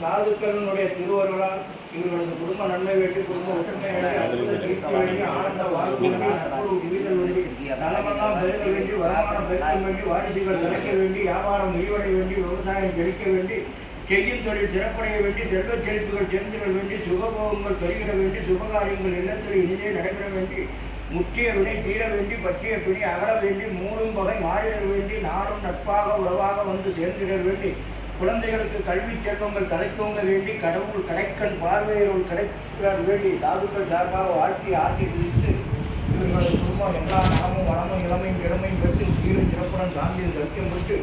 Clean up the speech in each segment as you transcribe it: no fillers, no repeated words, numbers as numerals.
சாதுக்களினுடைய திருவருளால் இவர்களது குடும்ப நன்மை வேண்டி குடும்ப ஒற்றுமை வேண்டி ஆனந்த வாழ்க்கை வேண்டி நலமெல்லாம் பெருக வேண்டி வருமானம் பெருக்க வேண்டி வாரிசுகள் கிடைக்க வேண்டி வியாபாரம் விரிவடை வேண்டி விவசாயம் கிடைக்க வேண்டி செய்யும் தொழில் சிறப்படைய வேண்டி செல்வச் செழிப்புகள் சேர்ந்துட வேண்டி சுகபோகங்கள் பெருகிட வேண்டி சுபகாரியங்கள் இல்லத்தில் இனிதே நடைபெற வேண்டி முற்றிய வினை தீர வேண்டி பற்றிய பிணி அகல வேண்டி மூடும் வகை மாறிட வேண்டி நாடும் நட்பாக உறவாக வந்து சேர்ந்திட வேண்டி குழந்தைகளுக்கு கல்வி செல்வங்கள் தலைத்தோங்க வேண்டி கடவுள் கடைக்கண் பார்வையர்கள் கிடைக்க வேண்டி சாதுக்கள் சார்பாக வாழ்க்கை ஆசீர்வதித்து இவர்களது குடும்பம் எல்லா நலமும் வளமும் இளமையும் இளமையும் பெற்று சீரும் சிறப்புடன் சாந்தியும் சத்தியம் பெற்று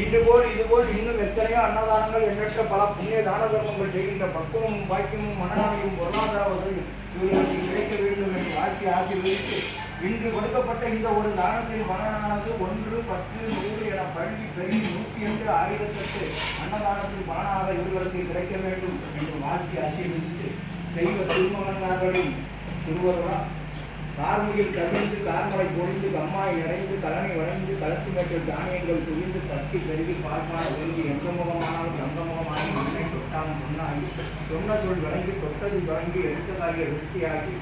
இதுபோல் இன்னும் எத்தனையோ அன்னதானங்கள் எண்ணற்ற பல புண்ணிய தான தர்மங்கள் செய்கின்ற பக்குவமும் பாக்கியமும் மனநலையும் பொருளாதார வசதியும் இவர்களுக்கு கிடைக்க வேண்டும் என்று வாழ்க்கை ஆசீர்வதித்து இன்று கொடுக்கப்பட்ட இந்த ஒரு தானத்தின் பலனானது 1, 10, 100 என பள்ளி பெருகி 108 1008 அன்னதானத்தின் பலனாக இவர்களுக்கு கிடைக்க வேண்டும் என்று வாழ்க்கை ஆசீர்வதித்து தெய்வ திருமகன்களின் திருவருளா கார்முகில் கவிழ்ந்து கார்மலை பொழிந்து கம்மாய் நிறைந்து கலனை வளைந்து களத்து மேற்று தானியங்கள் துணிந்து கட்டி பெருகி பார்ப்பாய் ஒழுங்கி எந்த முகமானாலும் தந்த முகமாகி முன்னை தொட்டாலும் முன்னாகி சொன்ன சொல் விளங்கி தொட்டது தொடங்கி எடுத்ததாகிய விருத்தியாகி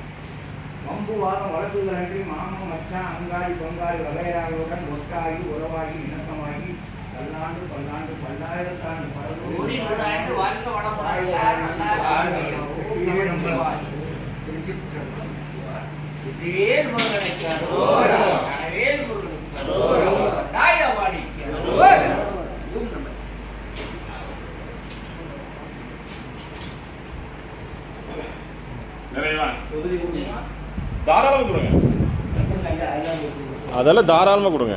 வம்புவாதம் வழக்குகளன்றி மாமம் மச்சான் அங்காளி பொங்காளி வகையாளர்களுடன் ஒட்டாகி உறவாகி இணக்கமாகி பல்லாண்டு பல்லாண்டு பல்லாயிரத்தாண்டு வேல் முருகனுக்கு அரோகரா வேல் முருகனுக்கு அரோகரா தாயவாடிக்கு அரோகரா தாராளமாக கொடுங்க, அதெல்லாம் தாராளமாக கொடுங்க.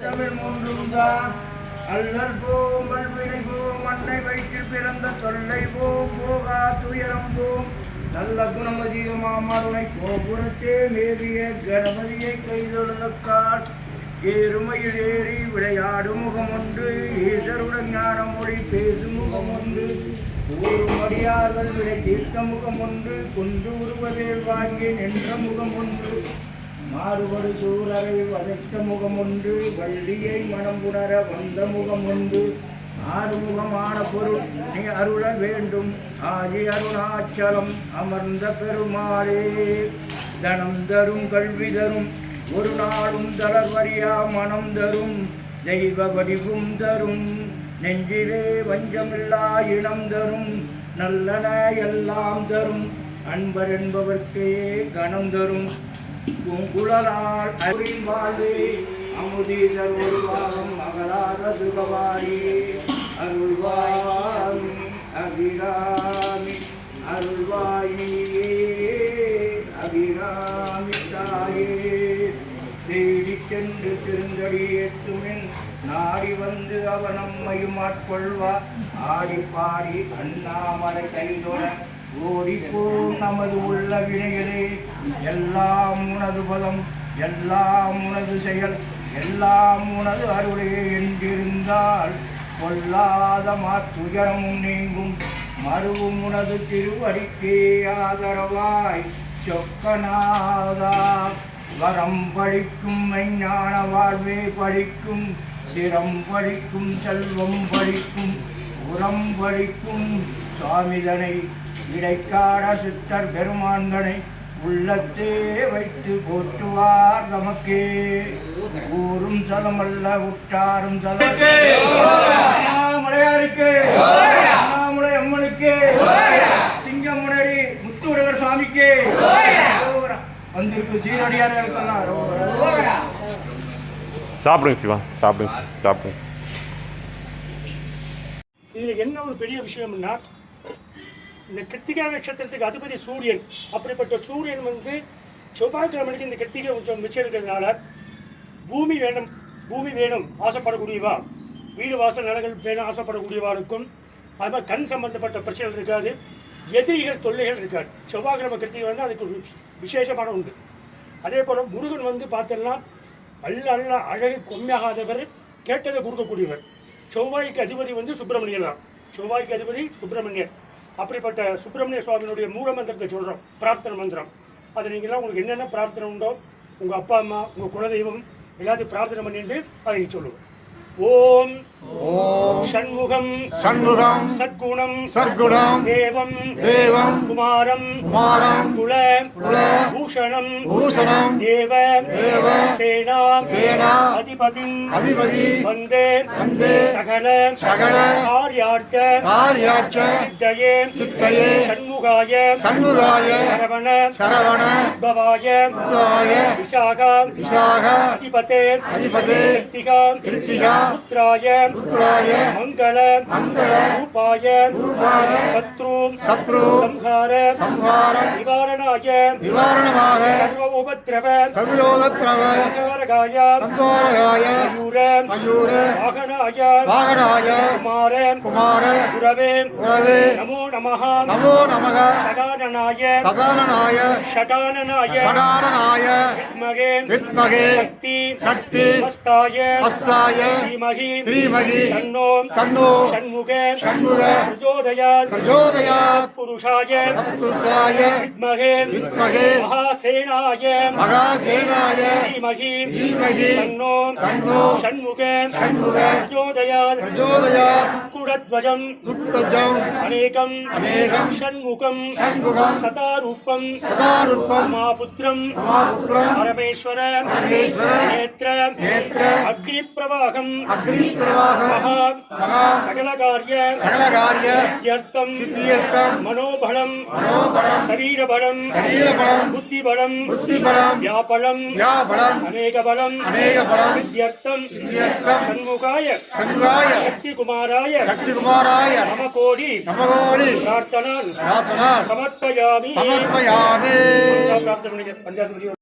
தமிழ் மூன்றும் தான் அல்லல் போம் வல்வினை போம் அன்னை வயிற்றில் பிறந்த தொல்லை போம் போகா துயரம் போம் நல்ல குணமதிகமாமருணை கோபுரத்தே மேவிய கணபதியை கைதொழுதக்கால் ஏறுமையில் ஏறி விளையாடும் முகம் ஒன்று ஈசருடன் ஞான மொழி பேசும் முகம் ஒன்று ஊரும் அடியார்கள் விடை தீர்த்த முகம் ஒன்று கொண்டு உருவதேல் வாங்கி நின்ற முகம் ஒன்று மாறுபடு சூரரை வதைத்த முகம் ஒன்று வள்ளியை மனம் புணர வந்த முகம் ஒன்று ஆறுமுகமான பொருள் நீ அருள வேண்டும் ஆதி அருணாச்சலம் அமர்ந்த பெருமாளே தனம் தரும் கல்வி தரும் ஒரு நாளும் தளர்வரியா மனம் தரும் தெய்வ வடிவும் தரும் நெஞ்சிலே வஞ்சமில்லா இனம் தரும் நல்லன எல்லாம் தரும் அன்பர் என்பவர்க்கே கணம் தரும் உங்குழலால் அருளின் வாழ்வே அமுதீசர் ஒரு பாகம் மகளாத சுகவாரி அருள்வாய் அபிராமி அருள்வாயே அபிராமி தாயே தேடி சென்று திருந்தடி ஏற்றுமின் நாடி வந்து அவன் நம்மையும் ஆட்கொள்வார் ஆடி பாடி அண்ணாமலை கைதொட ஓடிப்போம் நமது உள்ள வினைகளே எல்லாம் உனது பதம் எல்லாம் உனது செயல் எல்லாம் உனது அருளே என்றிருந்தால் கொல்லாத மாத்துயரமும் நீங்கும் மறுவும் உனது திருவடிக்கே ஆதரவாய் சொக்கநாதா வரம் பழிக்கும் மெஞ்ஞான வாழ்வே பழிக்கும் திறம் பழிக்கும் செல்வம் பழிக்கும் உரம் பழிக்கும் சுவாமிதனை இடைக்காட சித்தர் பெருமான்களை உள்ளத்தே வைத்து போற்றுவார் தமக்கே ஊரும் சதமல்ல உற்றாரும் மலையாருக்கு அண்ணாமலை அம்மனுக்கு சிங்கமுனரி முத்துவுடையவர் சுவாமிக்கு வந்திருக்கு சீரடியார்களுக்கெல்லாம் சாப்பிடுங்க சிவா, சாப்பிடுங்க சாப்பிடுங்க. இதில் என்ன ஒரு பெரிய விஷயம்னா, இந்த கிருத்திகா நட்சத்திரத்துக்கு அதிபதி சூரியன். அப்படிப்பட்ட சூரியன் வந்து செவ்வாய்க்கிழமைக்கு இந்த கிருத்திகை கொஞ்சம் மிச்சம் இருக்கிறதுனால பூமி வேணும் ஆசைப்படக்கூடியவா, வீடு வாசல் நிலங்கள் வேணும் ஆசைப்படக்கூடியவாருக்கும், அது மாதிரி கண் சம்பந்தப்பட்ட பிரச்சனைகள் இருக்காது, எதிரிகள் தொல்லைகள் இருக்காது. செவ்வாய்க்கிழமை கிருத்திகை வந்து அதுக்கு ஒரு விசேஷமான உண்டு. அதே போல் முருகன் வந்து பார்த்தோம்னா அல்ல அழகு கொம்மையாகாதவர், கேட்டதை கொடுக்கக்கூடியவர். செவ்வாய்க்கு அதிபதி வந்து சுப்பிரமணியர் தான். செவ்வாய்க்கு அதிபதி சுப்பிரமணியர். அப்படிப்பட்ட சுப்பிரமணிய சுவாமியினுடைய மூல மந்திரத்தை சொல்கிறோம், பிரார்த்தனை மந்திரம். அது நீங்கள்லாம் உங்களுக்கு என்னென்ன பிரார்த்தனை உண்டோ, உங்கள் அப்பா அம்மா உங்கள் குலதெய்வம் எல்லாத்தையும் பிரார்த்தனை பண்ணிட்டு அதை சொல்லுவோம். ஓம் ஷண்முகம் சண்முகம் சத்குணம் சர்க்குணம் தேவம் தேவம் குமாரம் குமாரம் குல குல பூஷணம் பூஷணம் தேவ தேவ சேனா சேனா அதிபதி அதிபதி வந்தே வந்தே சகல சகல காரியார்த்த காரியாட்ச சித்தயே சித்தயே ஷண்முகாய சண்முகாய சரவண சரவண உத்பவாய உத்பவாய விசாகா விசாக அதிபதே அதிபதே கிருத்திகா கிருத்திகா புத்ராய புத்ராய மங்கள மங்கள ரூபாய ரூபாய சத்ரு சத்ரு சம்ஹார சம்ஹார நிவாரணாய நிவாரணமாக சர்வ உபத்ரவ சர்வயோகத்ரவ சம்ஹாரகாய சந்தோரகாய மயூர மயூர வாகனாய வாகனாய குமார குமார குரவே குரவே நமோ நமஹ நமோ நமக சதானனாய சதானனாய ஷடானனாய சடானனாய வித்மகே வித்மகே சக்தி சக்தி அஸ்தாய அஸ்தாய ஸ்ரீமகி ஸ்ரீமகி தன்னோ தன்னோ ஷண்முக ஷண்முக பிரச்சோதயாத் பிரச்சோதயாத் புருஷாய புருஷாய வித்மகே வித்மகே மகாசேனாய மகாசேனாய ஸ்ரீமகி தீமகி தன்னோ தன்னோ ஷண்முக ஷண்முக பிரச்சோதயாத் பிரச்சோதயாத் குடத்வஜம் குட்டஜம் அநேகம் அநேகம் ஷண்முகம் ஷண்முகம் சதாரூபம் சதாருப்பம் மாபுத்திரம் மகாபுத்திரம் பரமேஸ்வர பரமேஸ்வர நேத்ர நேத்ர அக்னி பிரவாகம் அக்னி பிரவாக மகா மகா சகலகாரிய சகலகாரிய சித்தியர்த்தம் சித்தியர்த்தம் மனோபலம் மனோபலம் சரீரபலம் சரீரபலம் புத்திபலம் புத்திபலம் வியாபலம் வியாபலம் அநேகபலம் அநேகபலம் சித்தியர்த்தம் சித்தியர்த்தம் ஷண்முகாய சண்முகாய சக்திகுமாராய சக்திகுமாராய நமகோடி நமகோடி பிரார்த்தனான் பிரார்த்தனா சமர்ப்பயாமி சமர்ப்பயாமே பிரார்த்தனை பஞ்சாயத்து